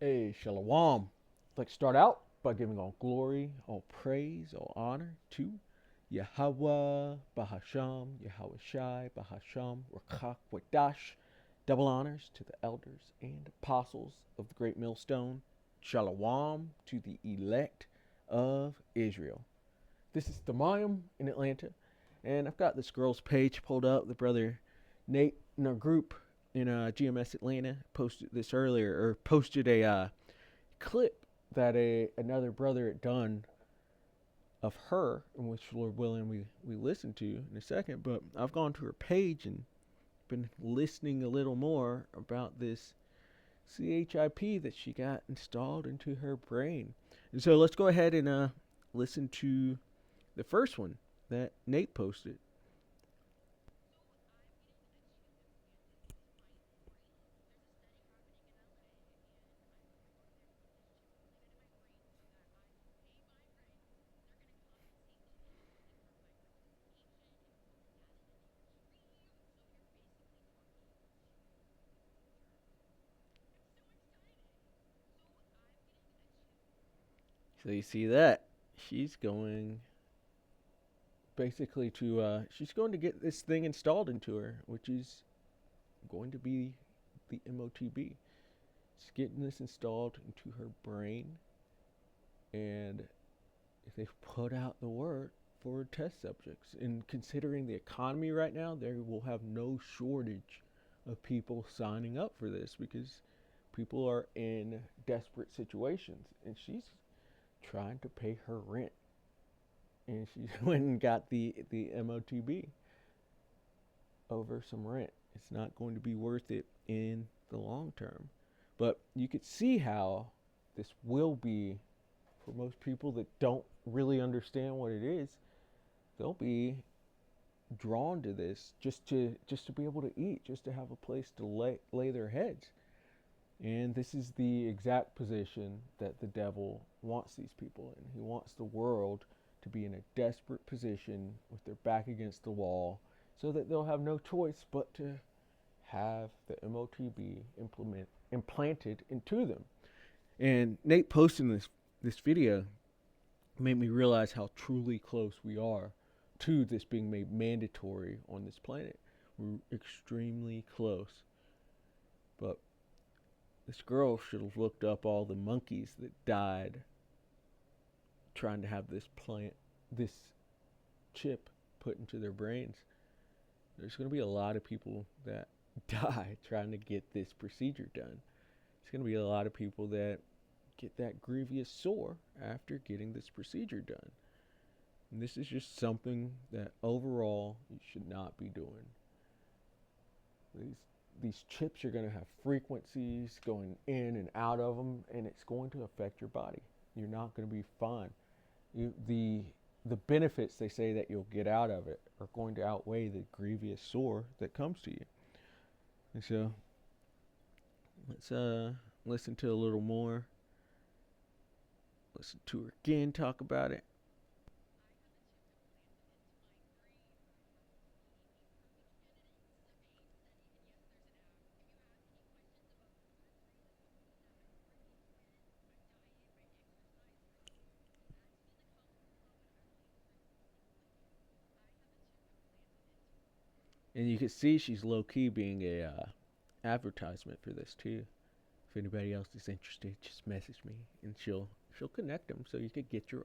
Hey, Shalom. I'd like to start out by giving all glory, all praise, all honor to Yahweh, Bahasham, Yahweh Shai, Bahasham, Rakak, Wadash. Double honors to the elders and apostles of the great millstone. Shalom to the elect of Israel. This is the Mayim in Atlanta, and I've got this girl's page pulled up. The brother Nate in our group in GMS Atlanta posted this earlier, or posted a clip that another brother had done of her, in which Lord willing we listen to in a second. But I've gone to her page and been listening a little more about this C.Hip that she got installed into her brain. And so let's go ahead and listen to the first one that Nate posted. So you see that she's going basically to she's going to get this thing installed into her, which is going to be the MOTB. She's getting this installed into her brain, and if they've put out the word for test subjects. And considering the economy right now, there will have no shortage of people signing up for this because people are in desperate situations, and she's trying to pay her rent, and she went and got the MOTB over some rent. It's not going to be worth it in the long term. But you could see how this will be for most people that don't really understand what it is. They'll be drawn to this just to be able to eat, just to have a place to lay their heads. And this is the exact position that the devil wants these people in. He wants the world to be in a desperate position with their back against the wall so that they'll have no choice but to have the MOTB implanted into them. And Nate posting this video made me realize how truly close we are to this being made mandatory on this planet. We're extremely close. But this girl should have looked up all the monkeys that died trying to have this chip put into their brains. There's going to be a lot of people that die trying to get this procedure done. There's going to be a lot of people that get that grievous sore after getting this procedure done. And this is just something that overall you should not be doing. These chips are going to have frequencies going in and out of them, and it's going to affect your body. You're not going to be fine. The benefits they say that you'll get out of it are going to outweigh the grievous sore that comes to you. And so let's listen to a little more. Listen to her again talk about it. And you can see she's low key being a advertisement for this too. If anybody else is interested, just message me and she'll connect them so you could get your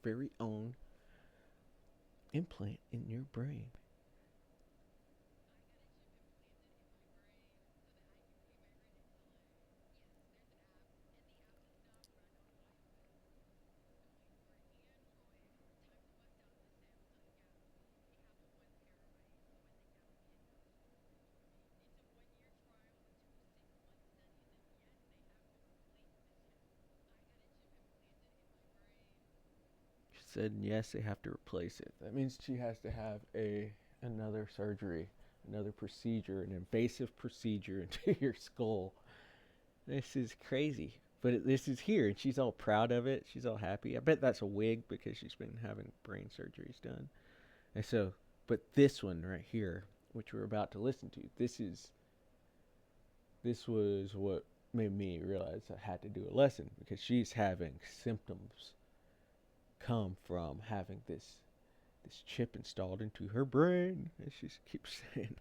very own implant in your brain. She said yes, they have to replace it. That means she has to have another surgery, another procedure, an invasive procedure into your skull. This is crazy. But this is here, and she's all proud of it. She's all happy. I bet that's a wig because she's been having brain surgeries done. And so, but this one right here, which we're about to listen to, this was what made me realize I had to do a lesson because she's having symptoms come from having this chip installed into her brain, and she keeps saying.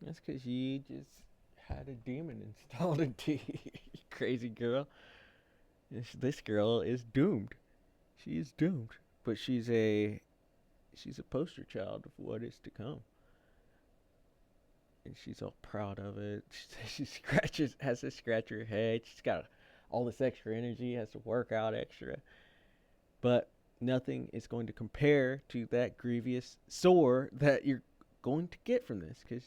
That's because you just had a demon installed into you, crazy girl. This girl is doomed. She is doomed. But she's a poster child of what is to come, and she's all proud of it. She scratches, has to scratch her head. She's got all this extra energy, has to work out extra, but nothing is going to compare to that grievous sore that you're going to get from this, because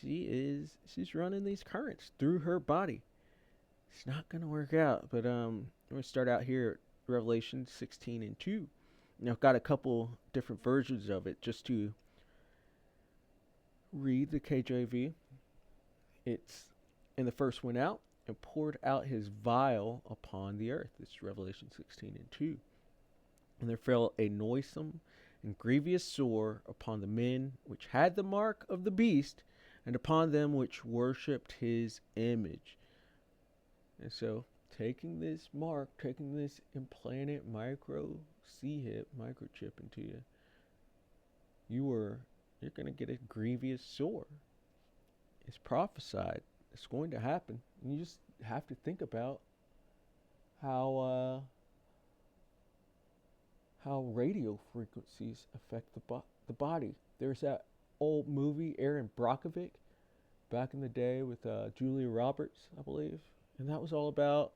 she's running these currents through her body. It's not gonna work out. But we're gonna start out here at Revelation 16:2. Now I've got a couple different versions of it just to read the KJV. It's and the first went out and poured out his vial upon the earth. This is Revelation 16:2. And there fell a noisome and grievous sore upon the men which had the mark of the beast, and upon them which worshipped his image. And so, taking this mark, taking this implanted C.Hip microchip into you, you're going to get a grievous sore. It's prophesied. It's going to happen. And you just have to think about how radio frequencies affect the body. There's that old movie, Aaron Brockovich, back in the day with Julia Roberts, I believe. And that was all about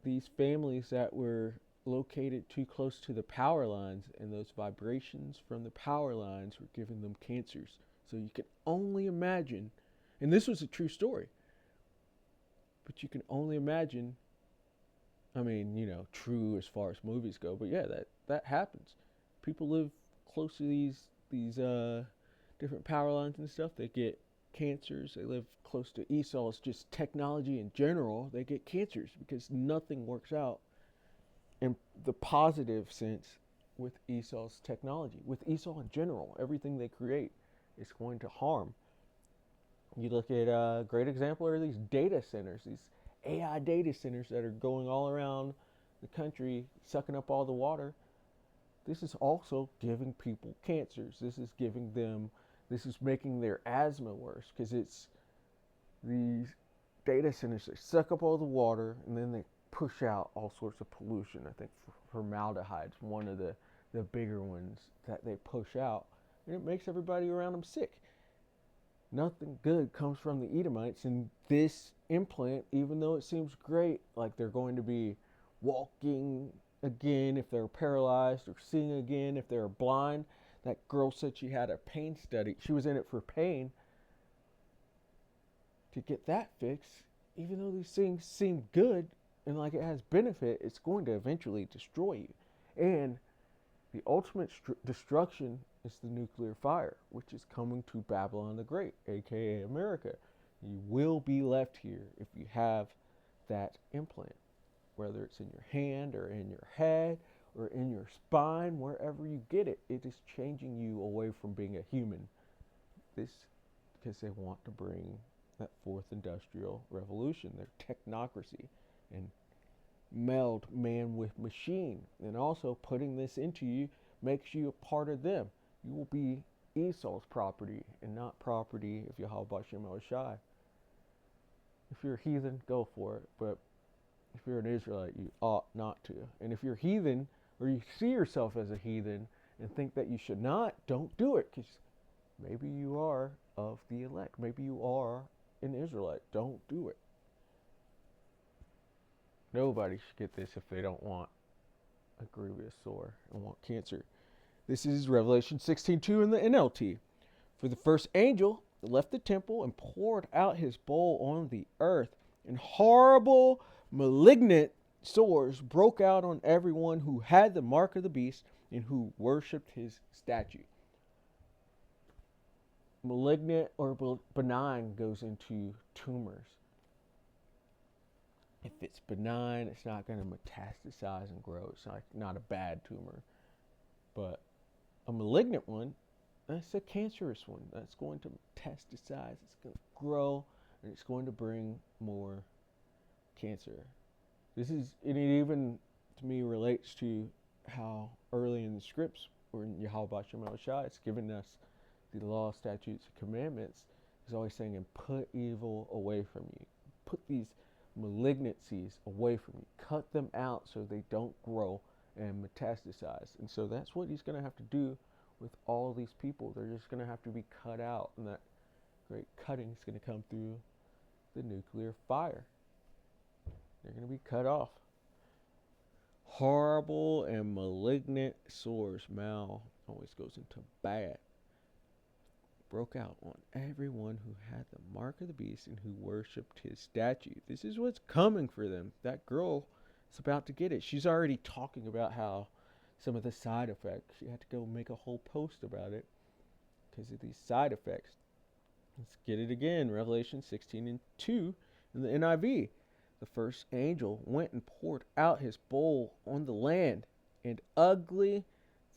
these families that were located too close to the power lines, and those vibrations from the power lines were giving them cancers. So you can only imagine, and this was a true story, but you can only imagine. I mean, true as far as movies go, but yeah, that happens. People live close to these different power lines and stuff. They get cancers. They live close to Esau's just technology in general. They get cancers because nothing works out in the positive sense with Esau's technology. With Esau in general, everything they create is going to harm. You look at a great example are these data centers, these AI data centers that are going all around the country, sucking up all the water. This is also giving people cancers. This is making their asthma worse, because it's these data centers that suck up all the water, and then they push out all sorts of pollution. I think formaldehyde's one of the bigger ones that they push out, and it makes everybody around them sick. Nothing good comes from the Edomites, and this implant, even though it seems great, like they're going to be walking again if they're paralyzed, or seeing again if they're blind. That girl said she had a pain study. She was in it for pain to get that fixed. Even though these things seem good and like it has benefit, it's going to eventually destroy you. And the ultimate destruction is the nuclear fire, which is coming to Babylon the Great, aka America. You will be left here if you have that implant, whether it's in your hand or in your head or in your spine, wherever you get it. It is changing you away from being a human. This because they want to bring that fourth industrial revolution, their technocracy, and meld man with machine. And also putting this into you makes you a part of them. You will be Esau's property and not property of Yahweh Bashem El Shai. If you're a heathen, go for it. But if you're an Israelite, you ought not to. And if you're heathen, or you see yourself as a heathen and think that you should not, don't do it, because maybe you are of the elect. Maybe you are an Israelite. Don't do it. Nobody should get this if they don't want a grievous sore and want cancer. This is Revelation 16:2 in the NLT. For the first angel left the temple and poured out his bowl on the earth, and horrible, malignant sores broke out on everyone who had the mark of the beast and who worshipped his statue. Malignant or benign goes into tumors. If it's benign, it's not going to metastasize and grow. It's not a bad tumor. But a malignant one, that's a cancerous one. That's going to metastasize, it's going to grow, and it's going to bring more cancer. It even, to me, relates to how early in the scripts, or in Yahweh Bashem Shai, it's given us the law, statutes, and commandments. He's always saying, and put evil away from you. Put these malignancies away from you. Cut them out so they don't grow and metastasize. And so that's what he's going to have to do with all these people. They're just going to have to be cut out, and that great cutting is going to come through the nuclear fire. They're going to be cut off. Horrible and malignant sores. Mal always goes into bad. Broke out on everyone who had the mark of the beast and who worshipped his statue. This is what's coming for them. That girl is about to get it. She's already talking about how some of the side effects. She had to go make a whole post about it because of these side effects. Let's get it again. Revelation 16:2 in the NIV. The first angel went and poured out his bowl on the land, and ugly,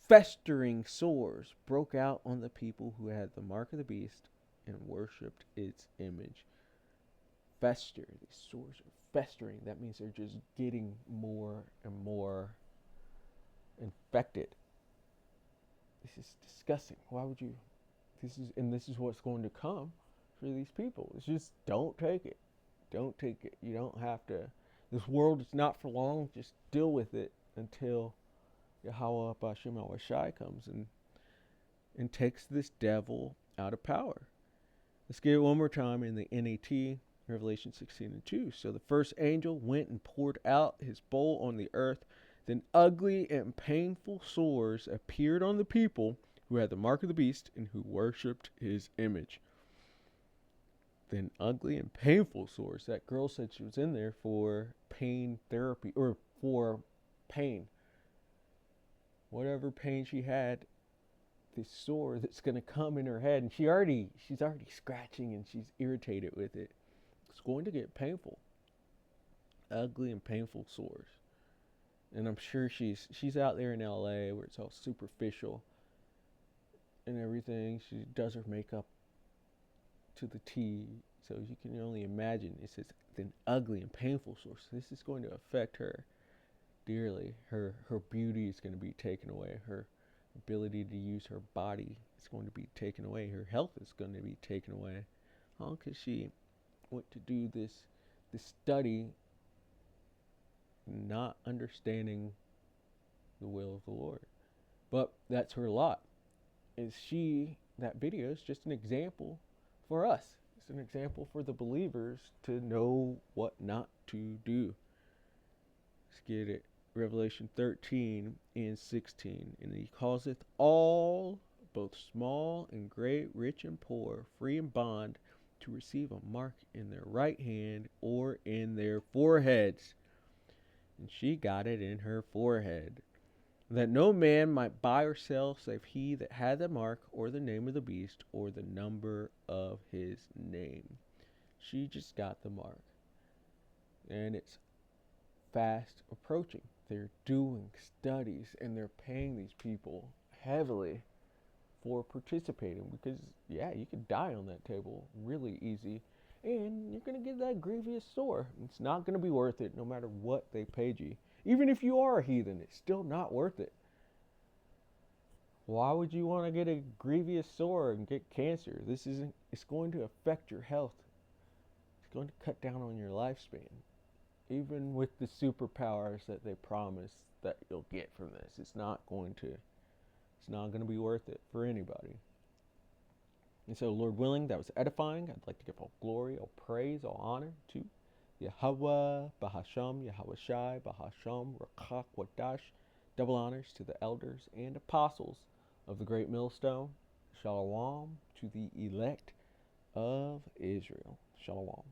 festering sores broke out on the people who had the mark of the beast and worshipped its image. Fester. These sores are festering. That means they're just getting more and more infected. This is disgusting. Why would you? This is what's going to come for these people. It's just don't take it. Don't take it. You don't have to. This world is not for long. Just deal with it until Yahweh Bashem Shai comes and takes this devil out of power. Let's get it one more time in the NAT, Revelation 16:2. So the first angel went and poured out his bowl on the earth. Then ugly and painful sores appeared on the people who had the mark of the beast and who worshipped his image. Then ugly and painful sores. That girl said she was in there for pain therapy, or for pain. Whatever pain she had, this sore that's going to come in her head, and she's already scratching and she's irritated with it. It's going to get painful. Ugly and painful sores. And I'm sure she's out there in LA where it's all superficial and everything. She does her makeup to the T, so you can only imagine. It says an ugly and painful sores. So this is going to affect her dearly. Her beauty is going to be taken away. Her ability to use her body is going to be taken away. Her health is going to be taken away. All because she went to do this study, not understanding the will of the Lord. But that's her lot. That video is just an example for us. It's an example for the believers to know what not to do. Let's get it. Revelation 13:16. And he causeth all, both small and great, rich and poor, free and bond, to receive a mark in their right hand or in their foreheads. And she got it in her forehead, that no man might buy or sell save he that had the mark or the name of the beast or the number of his name. She just got the mark. And it's fast approaching. They're doing studies and they're paying these people heavily for participating because, yeah, you could die on that table really easy and you're going to get that grievous sore. It's not going to be worth it no matter what they paid you. Even if you are a heathen, it's still not worth it. Why would you want to get a grievous sore and get cancer? It's going to affect your health. It's going to cut down on your lifespan. Even with the superpowers that they promise that you'll get from this, it's not going to be worth it for anybody. And so, Lord willing, that was edifying. I'd like to give all glory, all praise, all honor to Yahweh, Bahasham, Yahweh Shai, Bahasham, Rakak, Wadash. Double honors to the elders and apostles of the great millstone. Shalom to the elect of Israel. Shalom.